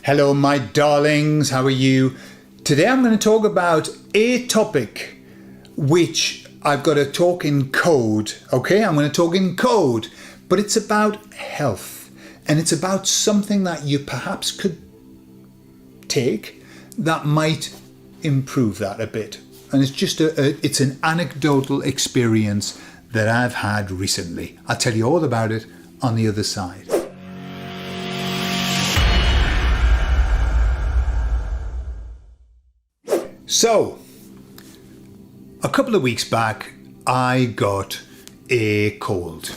Hello, my darlings. How are you? Today I'm going to talk about a topic which I've got to talk in code. Okay, I'm going to talk in code, but it's about health, and it's about something that you perhaps could take that might improve that a bit. And it's just it's an anecdotal experience that I've had recently. I'll tell you all about it on the other side. So, a couple of weeks back, I got a cold,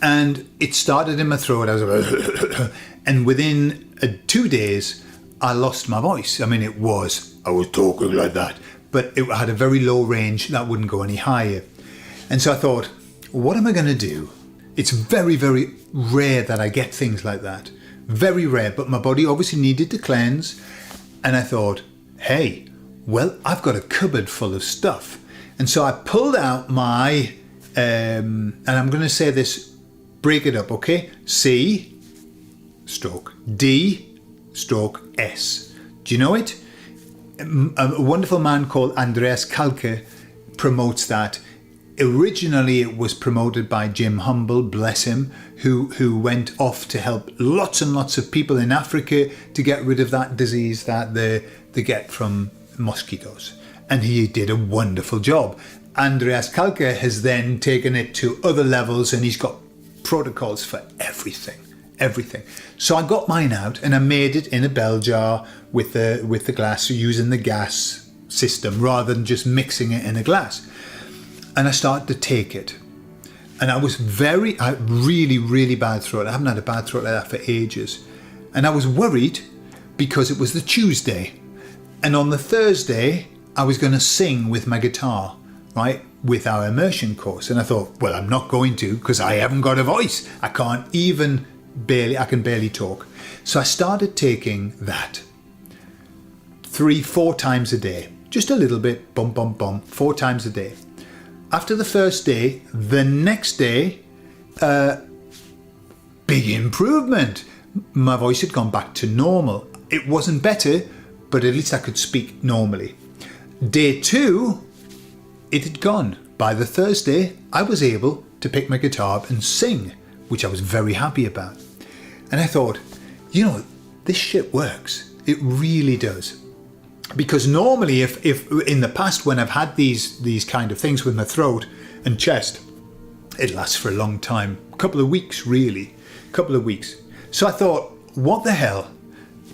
and it started in my throat. I was like, and within 2 days, I lost my voice. I mean, I was talking like that, but it had a very low range that wouldn't go any higher. And so I thought, what am I going to do? It's very, very rare that I get things like that. Very rare, but my body obviously needed to cleanse. And I thought, hey, well, I've got a cupboard full of stuff. And so I pulled out my, and I'm going to say this, break it up, okay? C stroke D stroke S. Do you know it? A wonderful man called Andreas Kalke promotes that. Originally, it was promoted by Jim Humble, bless him, who went off to help lots and lots of people in Africa to get rid of that disease that they get from mosquitoes. And he did a wonderful job. Andreas Kalke has then taken it to other levels, and he's got protocols for everything. So I got mine out and I made it in a bell jar with the glass, using the gas system rather than just mixing it in a glass. And I started to take it. And I really, really bad throat. I haven't had a bad throat like that for ages. And I was worried because it was the Tuesday. And on the Thursday, I was going to sing with my guitar, right, with our immersion course. And I thought, well, I'm not going to because I haven't got a voice. I can barely talk. So I started taking that 3-4 times a day, just a little bit, 4 times a day. After the first day, the next day, big improvement. My voice had gone back to normal. It wasn't better, but at least I could speak normally. Day 2, it had gone. By the Thursday, I was able to pick my guitar up and sing, which I was very happy about. And I thought, this shit works. It really does. Because normally, if in the past when I've had these kind of things with my throat and chest, it lasts for a long time. A couple of weeks, really. So I thought, what the hell?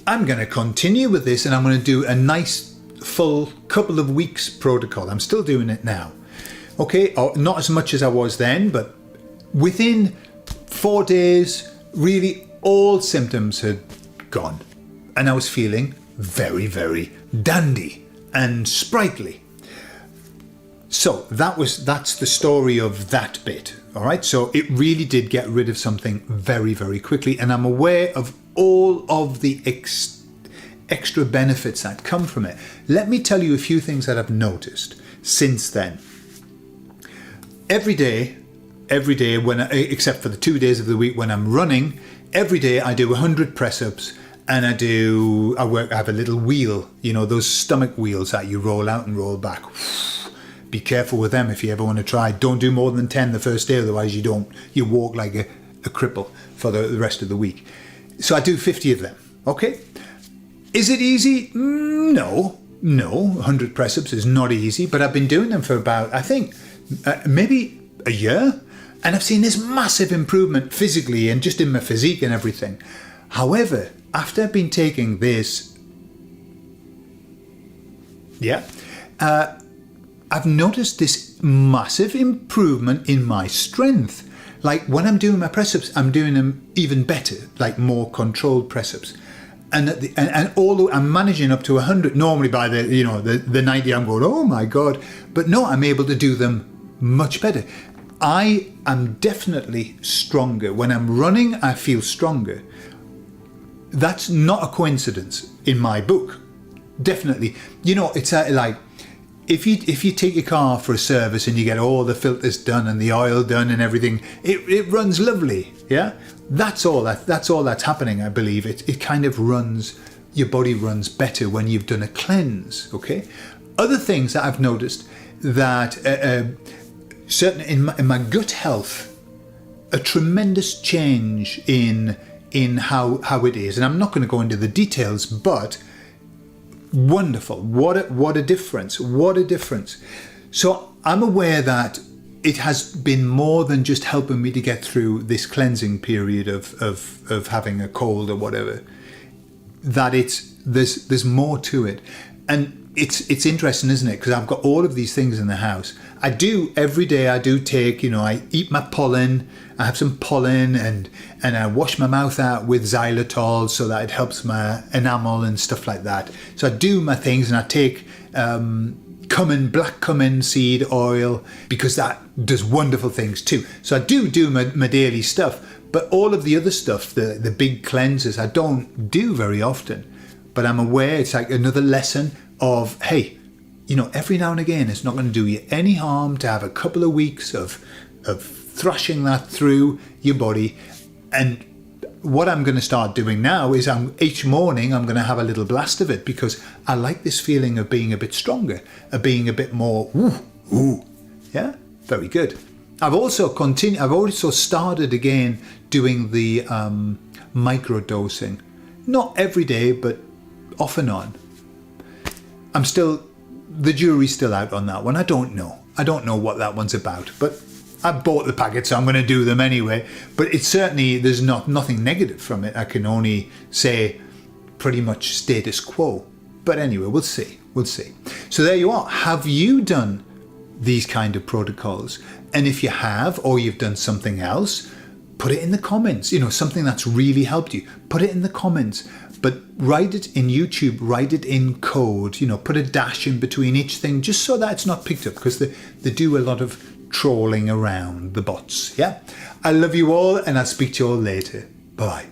I'm going to continue with this, and I'm going to do a nice full couple of weeks protocol. I'm still doing it now. Okay, not as much as I was then, but within 4 days, really all symptoms had gone. And I was feeling very, very dandy and sprightly. So that's the story of that bit. All right, so it really did get rid of something very, very quickly, and I'm aware of all of the extra benefits that come from it. Let me tell you a few things that I've noticed since then. Every day, except for the 2 days of the week when I'm running, every day I do 100 press-ups, and I have a little wheel, those stomach wheels that you roll out and roll back. Be careful with them if you ever want to try. Don't do more than 10 the first day, otherwise you walk like a cripple for the rest of the week. So I do 50 of them, okay? Is it easy? No, 100 press-ups is not easy, but I've been doing them for about, I think, maybe a year, and I've seen this massive improvement physically and just in my physique and everything. However, after I've been taking this, I've noticed this massive improvement in my strength. Like when I'm doing my press-ups, I'm doing them even better, like more controlled press-ups. And although I'm managing up to 100, normally by the 90 I'm going, oh my God. But no, I'm able to do them much better. I am definitely stronger. When I'm running, I feel stronger. That's not a coincidence in my book. Definitely. It's like if you take your car for a service and you get all the filters done and the oil done and everything, it runs lovely. Yeah, that's all that's happening. I believe it kind of runs your body runs better when you've done a cleanse, okay? Other things that I've noticed that certainly in my gut health, a tremendous change in how it is. And I'm not going to go into the details, but wonderful. What a difference. What a difference. So I'm aware that it has been more than just helping me to get through this cleansing period of having a cold or whatever. That there's more to it. And it's interesting, isn't it? Because I've got all of these things in the house. I do every day. I do take, I eat my pollen. I have some pollen, and I wash my mouth out with xylitol so that it helps my enamel and stuff like that. So I do my things, and I take black cumin seed oil, because that does wonderful things too. So I do my daily stuff, but all of the other stuff, the big cleanses, I don't do very often. But I'm aware it's like another lesson of, hey, every now and again, it's not going to do you any harm to have a couple of weeks of thrashing that through your body. And what I'm going to start doing now is each morning I'm going to have a little blast of it, because I like this feeling of being a bit stronger, of being a bit more, ooh. Yeah, very good. I've also started again doing the microdosing. Not every day, but off and on. The jury's still out on that one. I don't know what that one's about, but I bought the packet, so I'm going to do them anyway. But it's certainly, there's nothing negative from it. I can only say pretty much status quo. But anyway, we'll see. So there you are. Have you done these kind of protocols? And if you have, or you've done something else, put it in the comments. Something that's really helped you. Put it in the comments. But write it in YouTube, write it in code, put a dash in between each thing, just so that it's not picked up, because they do a lot of trawling around, the bots. Yeah. I love you all, and I'll speak to you all later. Bye.